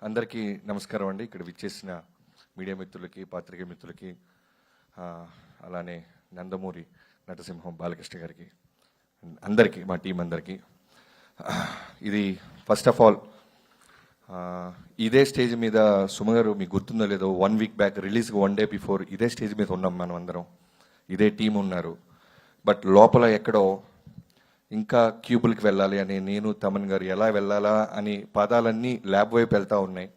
అందరికీ నమస్కారం అండి. ఇక్కడ విచ్చేసిన మీడియా మిత్రులకి, పాత్రికేయ మిత్రులకి, అలానే నందమూరి నటసింహం బాలకృష్ణ గారికి, అందరికీ, మా టీం అందరికీ. ఇది ఫస్ట్ ఆఫ్ ఆల్ ఇదే స్టేజ్ మీద సుమ గారు మీకు గుర్తుందో లేదో 1 వీక్ బ్యాక్ రిలీజ్కి 1 డే బిఫోర్ ఇదే స్టేజ్ మీద ఉన్నాం మనం అందరం. ఇదే టీం ఉన్నారు. బట్ లోపల ఎక్కడో ఇంకా క్యూబుల్కి వెళ్ళాలి అని నేను, తమన్ గారు ఎలా వెళ్ళాలా అని పాదాలన్నీ ల్యాబ్ వైపు వెళ్తూ ఉన్నాయి.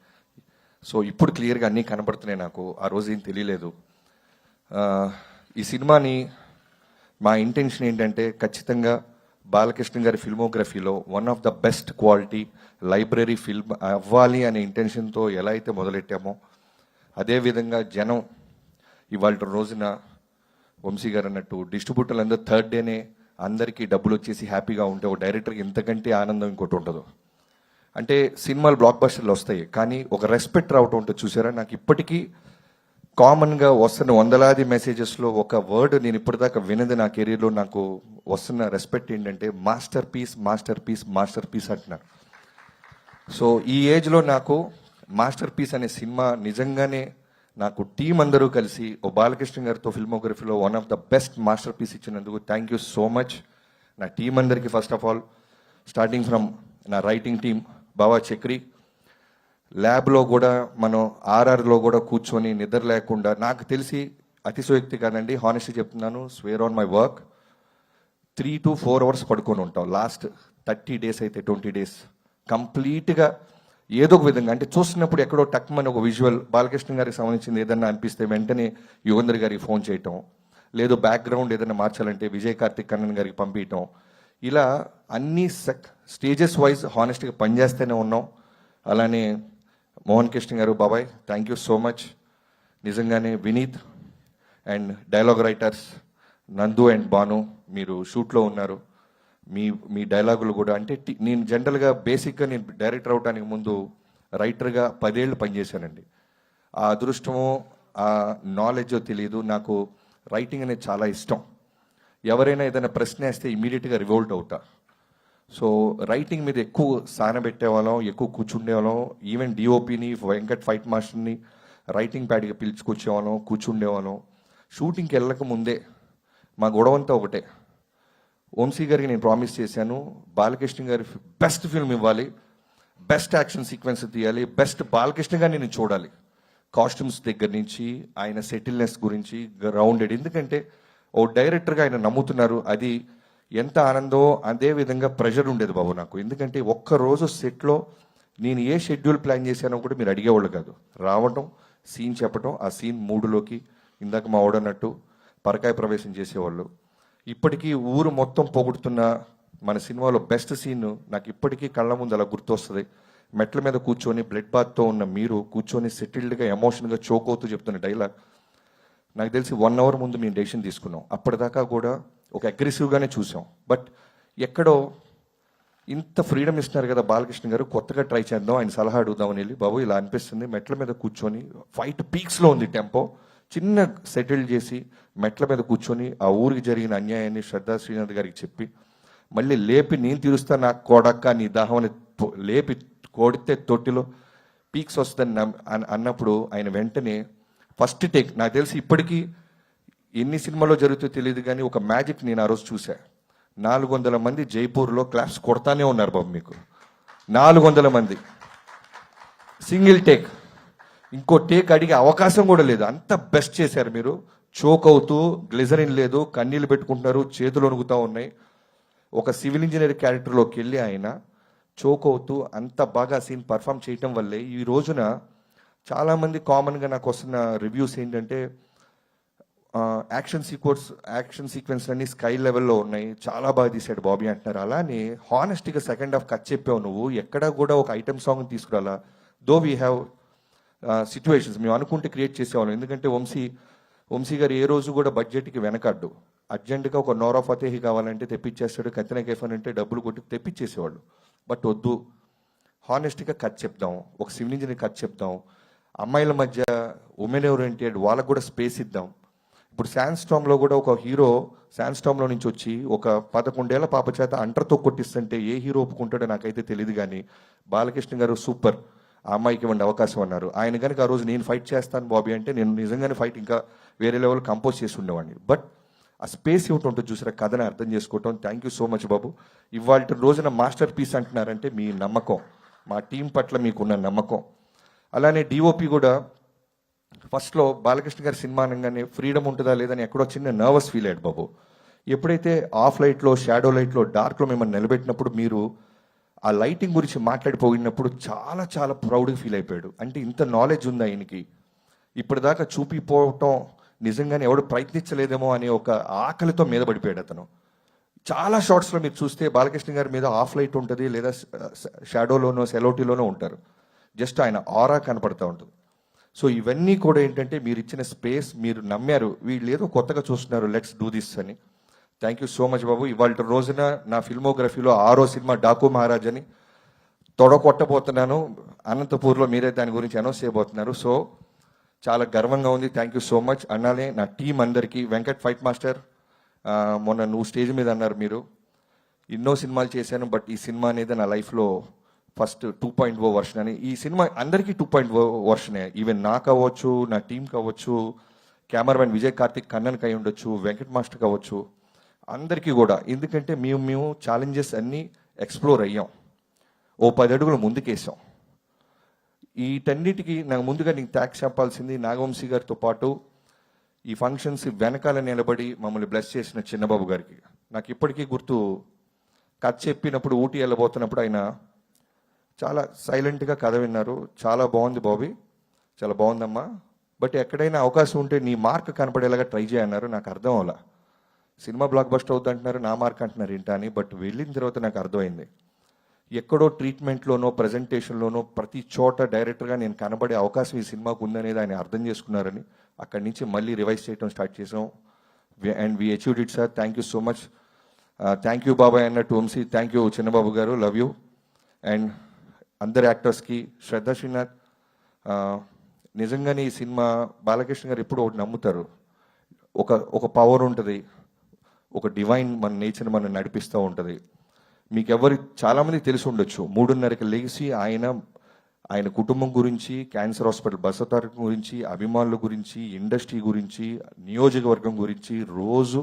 సో ఇప్పుడు క్లియర్గా అన్నీ కనబడుతున్నాయి నాకు. ఆ రోజు ఏం తెలియలేదు. ఈ సినిమాని మా ఇంటెన్షన్ ఏంటంటే ఖచ్చితంగా బాలకృష్ణ గారి ఫిల్మోగ్రఫీలో one of the best quality library film అవ్వాలి అనే ఇంటెన్షన్తో ఎలా అయితే మొదలెట్టామో అదేవిధంగా జనం ఇవాళ రోజున వంశీ గారు అన్నట్టు డిస్ట్రిబ్యూటర్లు అందరూ థర్డ్ డేనే అందరికీ డబ్బులు వచ్చేసి హ్యాపీగా ఉంటే ఒక డైరెక్టర్కి ఇంతకంటే ఆనందం ఇంకోటి ఉండదు. అంటే సినిమాలు బ్లాక్ బస్టర్లు వస్తాయి, కానీ ఒక రెస్పెక్ట్ రావటం ఉంటుంది చూసారా. నాకు ఇప్పటికీ కామన్గా వస్తున్న వందలాది మెసేజెస్లో ఒక వర్డ్ నేను ఇప్పటిదాకా వినది నా కెరీర్లో నాకు వస్తున్న రెస్పెక్ట్ ఏంటంటే master piece, master piece, master piece అంటున్నారు. సో ఈ ఏజ్లో నాకు మాస్టర్ పీస్ అనే సినిమా నిజంగానే నాకు టీం అందరూ కలిసి ఓ బాలకృష్ణ గారితో ఫిల్మోగ్రఫీలో one of the best masterpiece ఇచ్చినందుకు థ్యాంక్ యూ సో మచ్ నా టీం అందరికీ. First of all starting from నా రైటింగ్ టీం బావా చక్రి, ల్యాబ్లో కూడా మనం ఆర్ఆర్లో కూడా కూర్చొని నిద్ర లేకుండా, నాకు తెలిసి అతిశయోక్తి కాదండి, హానెస్ట్గా చెప్తున్నాను, square on my work, 3 to 4 hours పడుకొని ఉంటాం. లాస్ట్ 30 days అయితే 20 days కంప్లీట్గా ఏదో ఒక విధంగా, అంటే చూస్తున్నప్పుడు ఎక్కడో టక్మని ఒక విజువల్ బాలకృష్ణ గారికి సంబంధించింది ఏదన్నా అనిపిస్తే వెంటనే యుగంధర్ గారికి ఫోన్ చేయటం, లేదు బ్యాక్గ్రౌండ్ ఏదైనా మార్చాలంటే విజయ్ కార్తిక్ కన్నన్ గారికి పంపించటం, ఇలా అన్ని స్టేజెస్ వైజ్ హానెస్ట్గా పనిచేస్తూనే ఉన్నాం. అలానే మోహన్ కృష్ణ గారు, బాబాయ్ థ్యాంక్ యూ సో మచ్. నిజంగానే వినీత్ అండ్ డైలాగ్ రైటర్స్ నందు అండ్ బాను, మీరు షూట్లో ఉన్నారు. మీ డైలాగులు కూడా, అంటే నేను జనరల్గా బేసిక్గా నేను డైరెక్టర్ అవడానికి ముందు రైటర్గా 10 ఏళ్ళు పనిచేశానండి. ఆ అదృష్టమో ఆ నాలెడ్జో తెలియదు, నాకు రైటింగ్ అనేది చాలా ఇష్టం. ఎవరైనా ఏదైనా ప్రశ్న వేస్తే ఇమీడియట్గా రివోల్ట్ అవుతా. సో రైటింగ్ మీద ఎక్కువ సానబెట్టేవాళ్ళం, ఎక్కువ కూర్చుండేవాళ్ళం. ఈవెన్ డిఓపిని, వెంకట్ ఫైట్ మాస్టర్ని రైటింగ్ ప్యాడ్గా పిలుచుకొచ్చేవాళ్ళం, కూర్చుండేవాళ్ళం. షూటింగ్కి వెళ్ళక ముందే మా గొడవంతా ఒకటే, వంశీ గారికి నేను ప్రామిస్ చేశాను, బాలకృష్ణ గారి బెస్ట్ ఫిల్మ్ ఇవ్వాలి, బెస్ట్ యాక్షన్ సీక్వెన్స్ తీయాలి, బెస్ట్ బాలకృష్ణ గారిని నేను చూడాలి. కాస్ట్యూమ్స్ దగ్గర నుంచి ఆయన సెటిల్నెస్ గురించి గ్రౌండెడ్, ఎందుకంటే ఓ డైరెక్టర్గా ఆయన నమ్ముతున్నారు, అది ఎంత ఆనందో. అదే విధంగా ప్రెషర్ ఉండేది బాబు నాకు, ఎందుకంటే ఒక్కరోజు సెట్లో నేను ఏ షెడ్యూల్ ప్లాన్ చేశానో కూడా మీరు అడిగేవాళ్ళు కాదు. రావటం, సీన్ చెప్పటం, ఆ సీన్ మూడులోకి ఇందాక మా ఓడన్నట్టు పరకాయ ప్రవేశం చేసేవాళ్ళు. ఇప్పటికీ ఊరు మొత్తం పొగుడుతున్న మన సినిమాలో బెస్ట్ సీన్ నాకు ఇప్పటికీ కళ్ళ ముందు అలా గుర్తొస్తుంది. మెట్ల మీద కూర్చొని బ్లడ్ బాత్తో ఉన్న మీరు కూర్చొని సెటిల్డ్గా ఎమోషన్గా చోక్ అవుతూ చెప్తున్న డైలాగ్. నాకు తెలిసి 1 hour ముందు మేము డెసిషన్ తీసుకున్నాం. అప్పటిదాకా కూడా ఒక అగ్రెసివ్గానే చూసాం. బట్ ఎక్కడో ఇంత ఫ్రీడమ్ ఇస్తున్నారు కదా బాలకృష్ణ గారు, కొత్తగా ట్రై చేద్దాం, ఆయన సలహా అడుగుదామని వెళ్ళి, బాబు ఇలా అనిపిస్తుంది, మెట్ల మీద కూర్చొని ఫైట్ పీక్స్లో ఉంది టెంపో, చిన్న సెటిల్ చేసి మెట్ల మీద కూర్చొని ఆ ఊరికి జరిగిన అన్యాయాన్ని శ్రద్ధా శ్రీనాథ్ గారికి చెప్పి మళ్ళీ లేపి నేను తీరుస్తా నా కొడక్క నీ దాహమని లేపి కొడితే తొట్టిలో పీక్స్ వస్తుందని అన్నప్పుడు ఆయన వెంటనే ఫస్ట్ టేక్, నాకు తెలిసి ఇప్పటికీ ఎన్ని సినిమాలో జరుగుతుందో తెలియదు కానీ ఒక మ్యాజిక్ నేను ఆ రోజు చూసా. 400 మంది జైపూర్లో క్లాప్స్ కొడతానే ఉన్నారు బాబు. మీకు 400 మంది సింగిల్ టేక్, ఇంకో టేక్ అడిగే అవకాశం కూడా లేదు, అంత బెస్ట్ చేశారు మీరు. చోక్ అవుతూ, గ్లిజరిన్ లేదు, కన్నీళ్ళు పెట్టుకుంటున్నారు, చేతులు వణుకుతూ ఉన్నాయి. ఒక సివిల్ ఇంజనీర్ క్యారెక్టర్లోకి వెళ్ళి ఆయన చోక్ అవుతూ అంత బాగా సీన్ పర్ఫామ్ చేయటం వల్లే ఈ రోజున చాలామంది కామన్గా నాకు వస్తున్న రివ్యూస్ ఏంటంటే యాక్షన్ సీక్వెన్స్ అన్ని స్కై లెవెల్లో ఉన్నాయి, చాలా బాగా తీసాడు బాబీ అంటున్నారు. అలానే హానెస్ట్గా సెకండ్ హాఫ్ కట్ చెప్పావు నువ్వు, ఎక్కడా కూడా ఒక ఐటమ్ సాంగ్ తీసుకురాలా. దో వీ హ్యావ్ సిచ్యువేషన్స్ మేము అనుకుంటే క్రియేట్ చేసేవాళ్ళం, ఎందుకంటే వంశీ గారు ఏ రోజు కూడా బడ్జెట్కి వెనకడ్డు. అర్జెంటుగా ఒక నోరా ఫతేహి కావాలంటే తెప్పించేస్తాడు, కత్తిన కేఫన్ అంటే డబ్బులు కొట్టి తెప్పించేసేవాళ్ళు. బట్ వద్దు, హానెస్ట్గా కట్ చెప్దాం, ఒక సివిల్ ఇంజనీర్ కట్ చెప్దాం, అమ్మాయిల మధ్య ఉమెన్ ఓరియంటెడ్ వాళ్ళకు కూడా స్పేస్ ఇద్దాం. ఇప్పుడు శాండ్స్టామ్లో కూడా ఒక హీరో శాండ్స్టామ్లో నుంచి వచ్చి ఒక 11 ఏళ్ల పాప చేత అంటర్తో కొట్టిస్తుంటే ఏ హీరో ఒప్పుకుంటాడో నాకైతే తెలియదు. కానీ బాలకృష్ణ గారు సూపర్, ఆ అమ్మాయికి ఇవ్వండి అవకాశం అన్నారు. ఆయన కనుక ఆ రోజు నేను ఫైట్ చేస్తాను బాబీ అంటే నేను నిజంగానే ఫైట్ ఇంకా వేరే లెవెల్ కంపోజ్ చేసి ఉండేవాడిని. బట్ ఆ స్పేస్ ఇవ్వటం ఉంటుంది చూసారా, కథని అర్థం చేసుకోవటం. థ్యాంక్ యూ సో మచ్ బాబు. ఇవాళ రోజున మాస్టర్ పీస్ అంటున్నారంటే మీ నమ్మకం, మా టీం పట్ల మీకున్న నమ్మకం. అలానే డిఓపి కూడా ఫస్ట్లో బాలకృష్ణ గారి సినిమా అనగానే ఫ్రీడమ్ ఉంటుందా లేదని ఎక్కడో చిన్న నర్వస్ ఫీల్ అయ్యాడు బాబు. ఎప్పుడైతే ఆఫ్ లైట్లో, షాడో లైట్లో, డార్క్లో మిమ్మల్ని నిలబెట్టినప్పుడు మీరు ఆ లైటింగ్ గురించి మాట్లాడిపోయినప్పుడు చాలా చాలా ప్రౌడ్గా ఫీల్ అయిపోయాడు. అంటే ఇంత నాలెడ్జ్ ఉంది ఆయనకి, ఇప్పటిదాకా చూపిపోవటం నిజంగానే ఎవడు ప్రయత్నించలేదేమో అనే ఒక ఆకలితో మీద పడిపోయాడు అతను. చాలా షార్ట్స్లో మీరు చూస్తే బాలకృష్ణ గారి మీద ఆఫ్ లైట్ ఉంటుంది, లేదా షాడోలోనో సెలోటీలోనో ఉంటారు. జస్ట్ ఆయన ఆరా కనపడతా ఉంటుంది. సో ఇవన్నీ కూడా ఏంటంటే మీరు ఇచ్చిన స్పేస్, మీరు నమ్మారు, వీళ్ళు ఏదో కొత్తగా చూస్తున్నారు, లెట్స్ డూ దిస్ అని. థ్యాంక్ యూ సో మచ్ బాబు. ఇవాళ రోజున నా ఫిల్మోగ్రఫీలో 6వ సినిమా డాకు మహారాజ్ అని తొడగొట్టబోతున్నాను. అనంతపూర్లో మీరే దాని గురించి అనౌన్స్ చేయబోతున్నారు. సో చాలా గర్వంగా ఉంది. Thank you so much. అన్నాలే నా టీం అందరికీ, వెంకట్ ఫైట్ మాస్టర్, మొన్న నువ్వు స్టేజ్ మీద అన్నారు మీరు ఎన్నో సినిమాలు చేశాను, బట్ ఈ సినిమా అనేది నా లైఫ్లో ఫస్ట్ 2.0 వర్షన్ అని. ఈ సినిమా అందరికీ 2.0 వర్షనే. ఈవెన్ నాకు అవ్వచ్చు, నా టీం కావచ్చు, కెమెరామెన్ విజయ్ కార్తిక్ కన్నన్ కై ఉండొచ్చు, వెంకట్ మాస్టర్ కావచ్చు, అందరికీ కూడా. ఎందుకంటే మేము ఛాలెంజెస్ అన్నీ ఎక్స్ప్లోర్ అయ్యాం, ఓ 10 అడుగులు ముందుకేసాం. వీటన్నిటికీ నాకు ముందుగా నీకు థ్యాంక్స్ చెప్పాల్సింది నాగవంశీ గారితో పాటు ఈ ఫంక్షన్స్ వెనకాల నిలబడి మమ్మల్ని బ్లెస్ చేసిన చిన్నబాబు గారికి. నాకు ఇప్పటికీ గుర్తు, కథ చెప్పినప్పుడు ఊటీ వెళ్ళబోతున్నప్పుడు ఆయన చాలా సైలెంట్గా కథ విన్నారు. చాలా బాగుంది బాబీ, చాలా బాగుందమ్మా, బట్ ఎక్కడైనా అవకాశం ఉంటే నీ మార్క్ కనపడేలాగా ట్రై చేయన్నారు. నాకు అర్థం అవ్వాల, సినిమా బ్లాక్ బస్టర్ అవుతుంది అంటున్నారు, నా మార్క్ అంటున్నారు ఏంటా అని. బట్ వెళ్ళిన తర్వాత నాకు అర్థమైంది, ఎక్కడో ట్రీట్మెంట్లోనో ప్రజెంటేషన్లోనో ప్రతి చోట డైరెక్టర్గా నేను కనబడే అవకాశం ఈ సినిమాకు ఉందనేది ఆయన అర్థం చేసుకున్నారని అక్కడి నుంచి మళ్ళీ రివైజ్ చేయడం స్టార్ట్ చేసాం. And we achieved it sir. Thank you so much. Thank you బాబాయ్ అన్నట్టు వంశీ, థ్యాంక్ యూ చిన్నబాబు గారు, లవ్ యూ. అండ్ అందరు యాక్టర్స్కి, శ్రద్ధా శ్రీనాథ్, నిజంగానే ఈ సినిమా బాలకృష్ణ గారు ఎప్పుడు ఒకటి నమ్ముతారు, ఒక పవర్ ఉంటుంది, ఒక డివైన్ మన నేచర్ మనం నడిపిస్తూ ఉంటుంది. మీకు చాలామంది తెలిసి ఉండొచ్చు, 3:30కి లేచి ఆయన కుటుంబం గురించి, క్యాన్సర్ హాస్పిటల్ బసవతారకం గురించి, అభిమానుల గురించి, ఇండస్ట్రీ గురించి, నియోజకవర్గం గురించి రోజు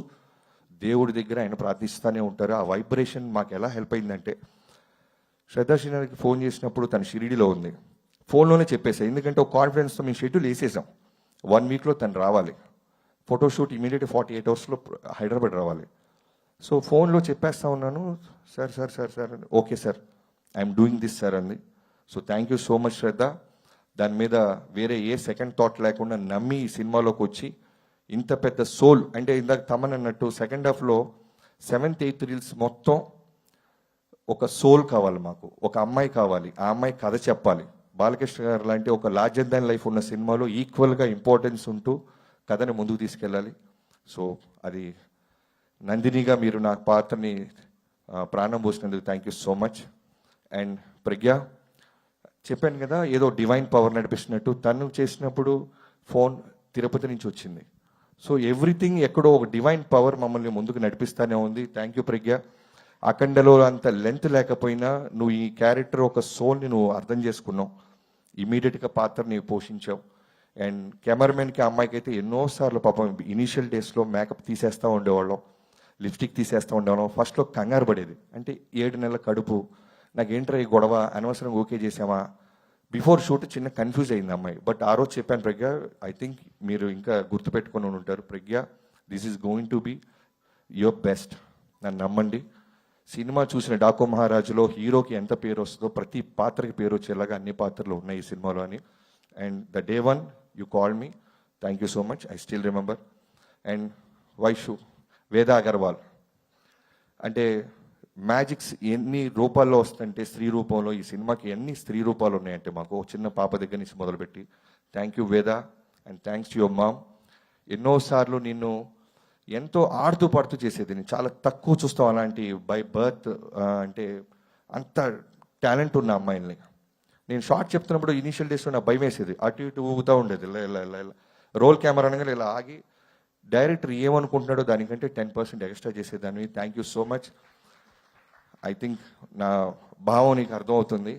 దేవుడి దగ్గర ఆయన ప్రార్థిస్తూనే ఉంటారు. ఆ వైబ్రేషన్ మాకు ఎలా హెల్ప్ అయిందంటే, శ్రద్ధా శ్రీనాథ్కి ఫోన్ చేసినప్పుడు తను షిరిడిలో ఉంది, ఫోన్లోనే చెప్పేసాం. ఎందుకంటే ఒక కాన్ఫిడెన్స్తో మేము షెడ్యూల్ వేసేసాం, 1 వీక్లో తను రావాలి, ఫోటోషూట్ ఇమీడియట్ 48 అవర్స్లో హైదరాబాద్ రావాలి. సో ఫోన్లో చెప్పేస్తా ఉన్నాను, sir sir sir sir okay sir, I'm doing this sir అంది. So thank you so much Shraddha. దాని మీద వేరే ఏ సెకండ్ థాట్ లేకుండా నమ్మి ఈ సినిమాలోకి వచ్చి ఇంత పెద్ద సోల్, అంటే ఇందాక తమన్ అన్నట్టు సెకండ్ హాఫ్లో 7th 8th రీల్స్ మొత్తం ఒక సోల్ కావాలి మాకు, ఒక అమ్మాయి కావాలి, ఆ అమ్మాయి కథ చెప్పాలి. బాలకృష్ణ గారు లాంటి ఒక లార్జర్ దాన్ లైఫ్ ఉన్న సినిమాలో ఈక్వల్గా ఇంపార్టెన్స్ ఉంటూ కథని ముందుకు తీసుకెళ్ళాలి. సో అది నందినిగా మీరు నా పాత్రని ప్రాణం పోసినందుకు thank you so much. And Pragya, చెప్పాను కదా ఏదో డివైన్ పవర్ నడిపిస్తున్నట్టు, తను చేసినప్పుడు ఫోన్ తిరుపతి నుంచి వచ్చింది. సో ఎవ్రీథింగ్ ఎక్కడో ఒక డివైన్ పవర్ మమ్మల్ని ముందుకు నడిపిస్తూనే ఉంది. థ్యాంక్ యూ ప్రజ్ఞ. అఖండలో అంత లెంత్ లేకపోయినా నువ్వు ఈ క్యారెక్టర్ ఒక సోల్ని నువ్వు అర్థం చేసుకున్నావు, ఇమీడియట్గా పాత్రని పోషించావు. అండ్ కెమెరామెన్కి అమ్మాయికి అయితే ఎన్నోసార్లు పాపం ఇనీషియల్ డేస్లో మేకప్ తీసేస్తూ ఉండేవాళ్ళం, లిప్స్టిక్ తీసేస్తూ ఉండేవాళ్ళం. ఫస్ట్లో కంగారు పడేది, అంటే 7 నెలల కడుపు, నాకేంట్రా ఈ గొడవ, అనవసరంగా ఓకే చేసామా, బిఫోర్ షూట్ చిన్న కన్ఫ్యూజ్ అయింది అమ్మాయి. బట్ ఆ రోజు చెప్పాను, ప్రజ్ఞ ఐ థింక్ మీరు ఇంకా గుర్తుపెట్టుకొని ఉంటారు, Pragya this is going to be your best, నన్ను నమ్మండి. సినిమా చూసిన డాకు మహారాజులో హీరోకి ఎంత పేరు వస్తుందో ప్రతి పాత్రకి పేరు వచ్చేలాగా అన్ని పాత్రలు ఉన్నాయి ఈ సినిమాలో అని. And the day 1 you call me, thank you so much, I still remember. And Vaishu, వేద అగర్వాల్, అంటే మ్యాజిక్స్ ఎన్ని రూపాల్లో వస్తుందంటే స్త్రీ రూపంలో, ఈ సినిమాకి ఎన్ని స్త్రీ రూపాలు ఉన్నాయంటే మాకు చిన్న పాప దగ్గర నుంచి మొదలుపెట్టి. థ్యాంక్ యూ వేద, and thanks to your mom. ఎన్నోసార్లు నిన్ను ఎంతో ఆడుతూ పాడుతూ చేసేది, నేను చాలా తక్కువ చూస్తాం అలాంటి బై బర్త్, అంటే అంత టాలెంట్ ఉన్న అమ్మాయిల్ని. నేను షార్ట్ చెప్తున్నప్పుడు ఇనీషియల్ డేస్లో నాకు భయం వేసేది, అటు ఇటు ఊగుతూ ఉండేది, ఇలా రోల్ కెమెరా అనగా ఇలా ఆగి డైరెక్టర్ ఏమనుకుంటున్నాడో దానికంటే 10% ఎక్స్ట్రా చేసేదాన్ని. Thank you so much. I think నా భావం నీకు అర్థమవుతుంది.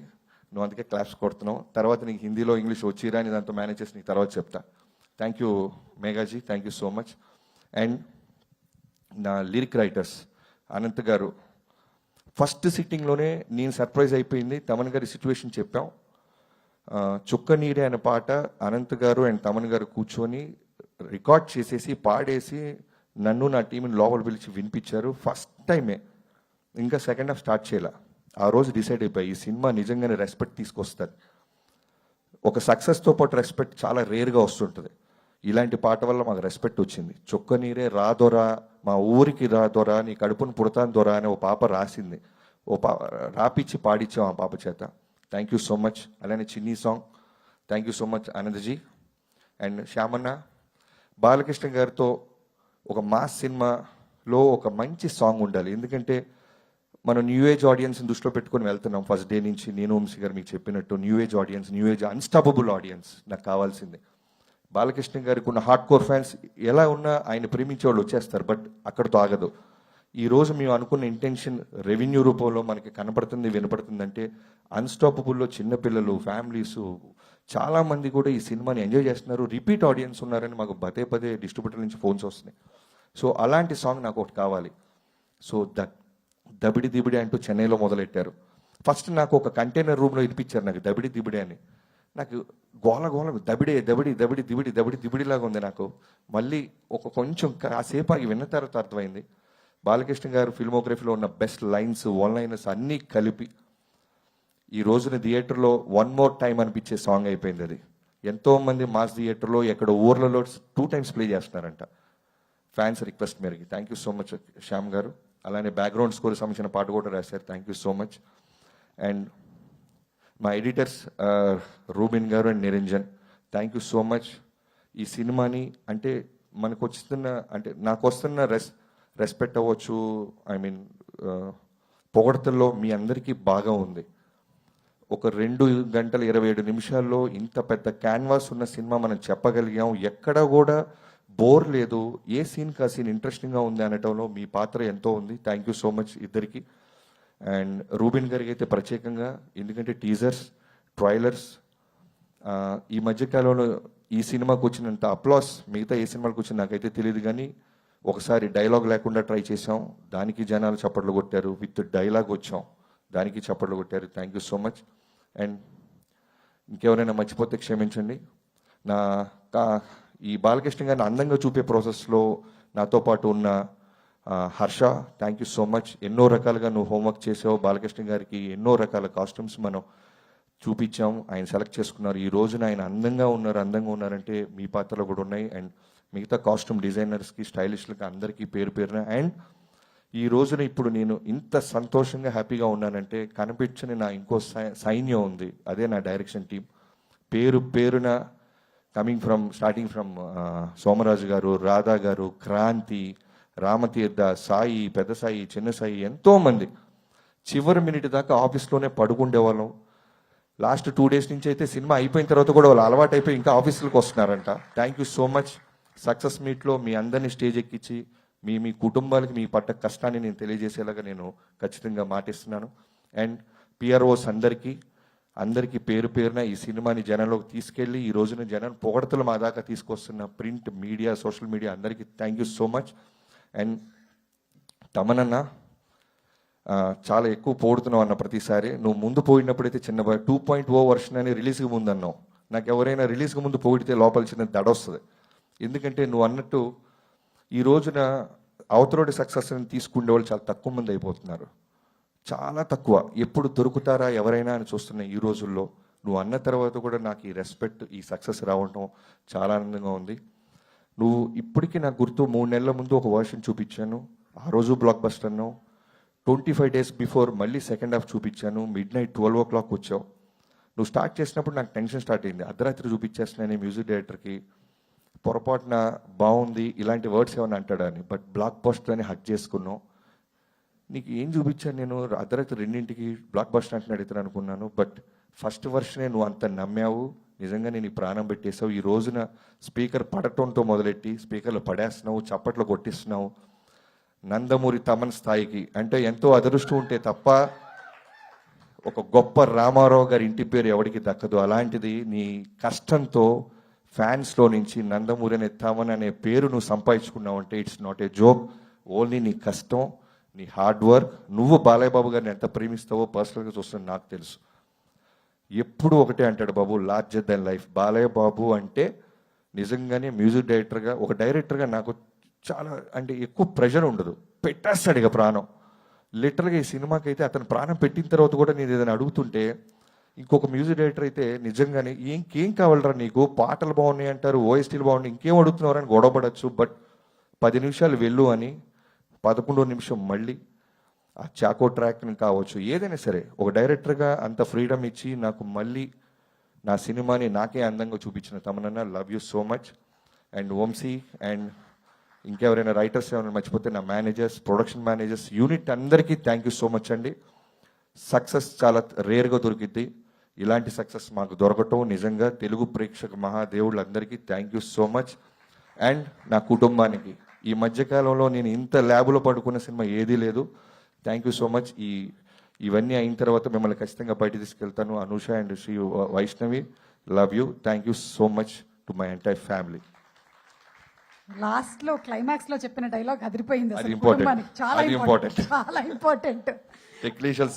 నువ్వు అందుకే క్లాప్స్ కొడుతున్నావు. తర్వాత నీకు హిందీలో ఇంగ్లీష్ వచ్చిరా అని దాంతో మేనేజ్ చేసి నీకు తర్వాత చెప్తా. Thank you Meghaji, thank you so much. And నా లిరిక్ రైటర్స్ అనంత్ గారు, ఫస్ట్ సిట్టింగ్లోనే నేను సర్ప్రైజ్ అయిపోయింది. తమన్ గారి సిచ్యువేషన్ చెప్పాం. చుక్క నీరే అనే పాట అనంత్ గారు అండ్ తమన్ గారు కూర్చొని రికార్డ్ చేసేసి పాడేసి నన్ను నా టీంని లోపల పిలిచి వినిపించారు. ఫస్ట్ టైమే, ఇంకా సెకండ్ హాఫ్ స్టార్ట్ చేయాల. ఆ రోజు డిసైడ్ అయిపోయి ఈ సినిమా నిజంగానే రెస్పెక్ట్ తీసుకొస్తుంది. ఒక సక్సెస్తో పాటు రెస్పెక్ట్ చాలా రేర్గా వస్తుంటుంది. ఇలాంటి పాట వల్ల మాకు రెస్పెక్ట్ వచ్చింది. చుక్క నీరే రాదొరా, మా ఊరికి రాదొరా, నీ కడుపును పుడతాను దొరా అని ఓ పాప రాసింది. రాపిచ్చి పాడిచ్చాం ఆ పాప చేత. Thank you so much. అలానే చిన్ని song, thank you so much Anandji. And Shyamanna, Balakrishna గారితో ఒక మాస్ సినిమాలో ఒక మంచి సాంగ్ ఉండాలి. ఎందుకంటే మనం న్యూ ఏజ్ ఆడియన్స్ని దృష్టిలో పెట్టుకొని వెళ్తున్నాం. ఫస్ట్ డే నుంచి నేను వంశీ గారు మీకు చెప్పినట్టు new age audience, new age unstoppable audience నాకు కావాల్సింది. బాలకృష్ణ గారికి ఉన్న హార్డ్ కోర్ ఫ్యాన్స్ ఎలా ఉన్నా ఆయన ప్రేమించే వాళ్ళు వచ్చేస్తారు. బట్ అక్కడితో ఆగదు. ఈరోజు మేము అనుకున్న ఇంటెన్షన్ రెవెన్యూ రూపంలో మనకి కనపడుతుంది, వినపడుతుందంటే అన్స్టాపబుల్లో చిన్నపిల్లలు, ఫ్యామిలీస్ చాలామంది కూడా ఈ సినిమాని ఎంజాయ్ చేస్తున్నారు. రిపీట్ ఆడియన్స్ ఉన్నారని మాకు పదే డిస్ట్రిబ్యూటర్ నుంచి ఫోన్స్ వస్తున్నాయి. సో అలాంటి సాంగ్ నాకు ఒకటి కావాలి. సో దబిడి దిబిడి అంటూ చెన్నైలో మొదలెట్టారు. ఫస్ట్ నాకు ఒక కంటైనర్ రూమ్లో ఇప్పించారు నాకు దబిడి దిబిడి అని. నాకు గోల దబిడి దిబిడిలాగా ఉంది నాకు. మళ్ళీ ఒక కొంచెం కాసేపు ఆగి విన్న తర్వాత అర్థమైంది బాలకృష్ణ గారు ఫిల్మోగ్రఫీలో ఉన్న బెస్ట్ లైన్స్, వన్ లైనర్స్ అన్నీ కలిపి ఈ రోజున థియేటర్లో వన్ మోర్ టైం అనిపించే సాంగ్ అయిపోయింది. అది ఎంతోమంది మాస్ థియేటర్లో ఎక్కడ ఊర్లలో 2 times ప్లే చేస్తున్నారంట ఫ్యాన్స్ రిక్వెస్ట్ మేరకి. Thank you so much Shyam garu. అలానే బ్యాక్గ్రౌండ్ స్కోర్ సంబంధించిన పాట కూడా రాశారు. Thank you so much. And మా editors Rubin garu and Niranjan, thank you so much. ఈ సినిమాని అంటే మనకు వస్తున్న, అంటే నాకు వస్తున్న రెస్పెక్ట్ అవ్వచ్చు, ఐ మీన్ పొగడతల్లో మీ అందరికీ బాగా ఉంది. ఒక 2 గంటల 27 నిమిషాల్లో ఇంత పెద్ద క్యాన్వాస్ ఉన్న సినిమా మనం చెప్పగలిగాం. ఎక్కడ కూడా బోర్ లేదు. ఏ సీన్ కా సీన్ ఇంట్రెస్టింగ్గా ఉంది అనటంలో మీ పాత్ర ఎంతో ఉంది. థ్యాంక్ యూ సో మచ్ ఇద్దరికి. అండ్ రూబిన్ గారికి అయితే ప్రత్యేకంగా, ఎందుకంటే టీజర్స్, ట్రైలర్స్ ఈ మధ్యకాలంలో ఈ సినిమాకు వచ్చినంత అప్లాస్ మిగతా ఏ సినిమాలకు వచ్చింది నాకైతే తెలియదు. కానీ ఒకసారి డైలాగ్ లేకుండా ట్రై చేసాం, దానికి జనాలు చప్పట్లు కొట్టారు. విత్ డైలాగ్ వచ్చాం, దానికి చప్పట్లు కొట్టారు. Thank you so much. And ఇంకెవరైనా మర్చిపోతే క్షమించండి. ఈ బాలకృష్ణ గారిని అందంగా చూపే ప్రాసెస్లో నాతో పాటు ఉన్న Harsha, thank you so much. ఎన్నో రకాలుగా నువ్వు హోంవర్క్ చేసావు. బాలకృష్ణ గారికి ఎన్నో రకాల కాస్ట్యూమ్స్ మనం చూపించాం, ఆయన సెలెక్ట్ చేసుకున్నారు. ఈ రోజున ఆయన అందంగా ఉన్నారంటే మీ పాత్రలో కూడా ఉన్నాయి. అండ్ మిగతా కాస్ట్యూమ్ డిజైనర్స్కి, స్టైలిస్ట్లకి అందరికీ పేరు పేరున. అండ్ ఈ రోజున ఇప్పుడు నేను ఇంత సంతోషంగా హ్యాపీగా ఉన్నానంటే కనిపించని నా ఇంకో సైన్యం ఉంది, అదే నా డైరెక్షన్ టీం. పేరున స్టార్టింగ్ ఫ్రమ్ సోమరాజు గారు, రాధా గారు, క్రాంతి, రామతీర్థ, సాయి, పెద్ద సాయి, చిన్న సాయి, ఎంతోమంది చివరి మినిట్ దాకా ఆఫీస్లోనే పడుకుండేవాళ్ళం. లాస్ట్ 2 days నుంచి అయితే సినిమా అయిపోయిన తర్వాత కూడా వాళ్ళు అలవాటు అయిపోయి ఇంకా ఆఫీసులకు వస్తున్నారంట. Thank you so much. Success మీట్లో మీ అందరినీ స్టేజ్ ఎక్కించి మీ కుటుంబాలకి మీ పట్ట కష్టాన్ని నేను తెలియజేసేలాగా నేను ఖచ్చితంగా మాటిస్తున్నాను. అండ్ పిఆర్ఓస్ అందరికీ పేరున ఈ సినిమాని జనంలోకి తీసుకెళ్ళి ఈ రోజున జనం పొగడతలు మా దాకా తీసుకొస్తున్న ప్రింట్ మీడియా, సోషల్ మీడియా అందరికీ thank you so much. And తమనన్న, చాలా ఎక్కువ పోడుతున్నావు అన్న ప్రతిసారి. నువ్వు ముందు పోయినప్పుడైతే చిన్న 2.0 వర్షన్ అని రిలీజ్కి ముందు అన్నావు. నాకు ఎవరైనా రిలీజ్కి ముందు పోగిడితే లోపల చిన్న దడ వస్తుంది. ఎందుకంటే నువ్వు అన్నట్టు ఈ రోజున అవతరోడి సక్సెస్ని తీసుకునే వాళ్ళు చాలా తక్కువ మంది అయిపోతున్నారు, చాలా తక్కువ. ఎప్పుడు దొరుకుతారా ఎవరైనా అని చూస్తున్నాయి ఈ రోజుల్లో. నువ్వు అన్న తర్వాత కూడా నాకు ఈ రెస్పెక్ట్, ఈ సక్సెస్ రావటం చాలా ఆనందంగా ఉంది. నువ్వు ఇప్పటికీ నాకు గుర్తు 3 నెలల ముందు ఒక వర్షన్ చూపించాను, ఆ రోజు బ్లాక్ బస్టర్ అన్నావు. 25 days బిఫోర్ మళ్ళీ సెకండ్ హాఫ్ చూపించాను, midnight 12 o'clock వచ్చావు. నువ్వు స్టార్ట్ చేసినప్పుడు నాకు టెన్షన్ స్టార్ట్ అయింది. అర్ధరాత్రి చూపించేస్తున్నాను మ్యూజిక్ డైరెక్టర్కి, పొరపాటున బాగుంది ఇలాంటి వర్డ్స్ ఏమైనా అంటాడని. బట్ బ్లాక్ బస్టర్ అని హక్ చేసుకున్నావు. నీకు ఏం చూపించాను నేను? అర్ధరాత్రి 2ంటికి బ్లాక్ బస్టర్ అంటున్నాడు ఇతను అనుకున్నాను. బట్ ఫస్ట్ వర్షనే నువ్వు అంత నమ్మావు. నిజంగా నేను ఈ ప్రాణం పెట్టేసావు. ఈ రోజున స్పీకర్ పడటంతో మొదలెట్టి స్పీకర్లు పడేస్తున్నావు, చప్పట్లు కొట్టిస్తున్నావు. నందమూరి తమన్ స్థాయికి అంటే ఎంతో అదృష్టం ఉంటే తప్ప ఒక గొప్ప రామారావు గారి ఇంటి పేరు ఎవరికి దక్కదు. అలాంటిది నీ కష్టంతో ఫ్యాన్స్లో నుంచి నందమూరి అనే తమన్ అనే పేరు నువ్వు సంపాదించుకున్నావు అంటే it's not a joke. Only నీ కష్టం, నీ హార్డ్ వర్క్. నువ్వు బాలయ్య బాబు గారిని ఎంత ప్రేమిస్తావో పర్సనల్గా చూస్తున్నా నాకు తెలుసు. ఎప్పుడు ఒకటే అంటాడు బాబు, larger than life. Balayya Babu అంటే నిజంగానే మ్యూజిక్ డైరెక్టర్గా, ఒక డైరెక్టర్గా నాకు చాలా అంటే ఎక్కువ ప్రెషర్ ఉండదు. పెట్టేస్తాడు ఇక ప్రాణం. లిటరల్గా ఈ సినిమాకి అయితే అతను ప్రాణం పెట్టిన తర్వాత కూడా నేను ఏదైనా అడుగుతుంటే, ఇంకొక మ్యూజిక్ డైరెక్టర్ అయితే నిజంగానే ఇంకేం కావాలరా నీకు, పాటలు బాగున్నాయి అంటారు, ఓఎస్టీలు బాగున్నాయి, ఇంకేం అడుగుతున్నారు అని గొడవపడచ్చు. బట్ 10 నిమిషాలు వెళ్ళు అని 11వ నిమిషం మళ్ళీ ఆ చాకో ట్రాక్ని కావచ్చు, ఏదైనా సరే ఒక డైరెక్టర్గా అంత ఫ్రీడమ్ ఇచ్చి నాకు మళ్ళీ నా సినిమాని నాకే అందంగా చూపించిన తమనన్న, love you so much. And Vamshi and ఇంకెవరైనా రైటర్స్ ఎవరైనా మర్చిపోతే నా మేనేజర్స్, ప్రొడక్షన్ మేనేజర్స్, యూనిట్ అందరికీ థ్యాంక్ యూ సో మచ్ అండి. సక్సెస్ చాలా రేర్గా దొరికిద్ది. ఇలాంటి సక్సెస్ మాకు దొరకటం నిజంగా తెలుగు ప్రేక్షక మహాదేవుళ్ళందరికీ thank you so much. And నా కుటుంబానికి ఈ మధ్యకాలంలో నేను ఇంత ల్యాబ్లో పడుకున్న సినిమా ఏదీ లేదు. Thank you so much. ఇవన్నీ అయిన తర్వాత మిమ్మల్ని ఖచ్చితంగా బయట తీసుకెళ్తాను. Anusha and Shri Vaishnavi, love you. Thank you so much to my entire family. Last లో క్లైమాక్స్ లో చెప్పిన డైలాగ్ అదిరిపోయింది. అది అసలు important. కుటుంబానికి చాలా అది ఇంపార్టెంట్, important. చాలా ఇంపార్టెంట్. టెక్నీషియన్స్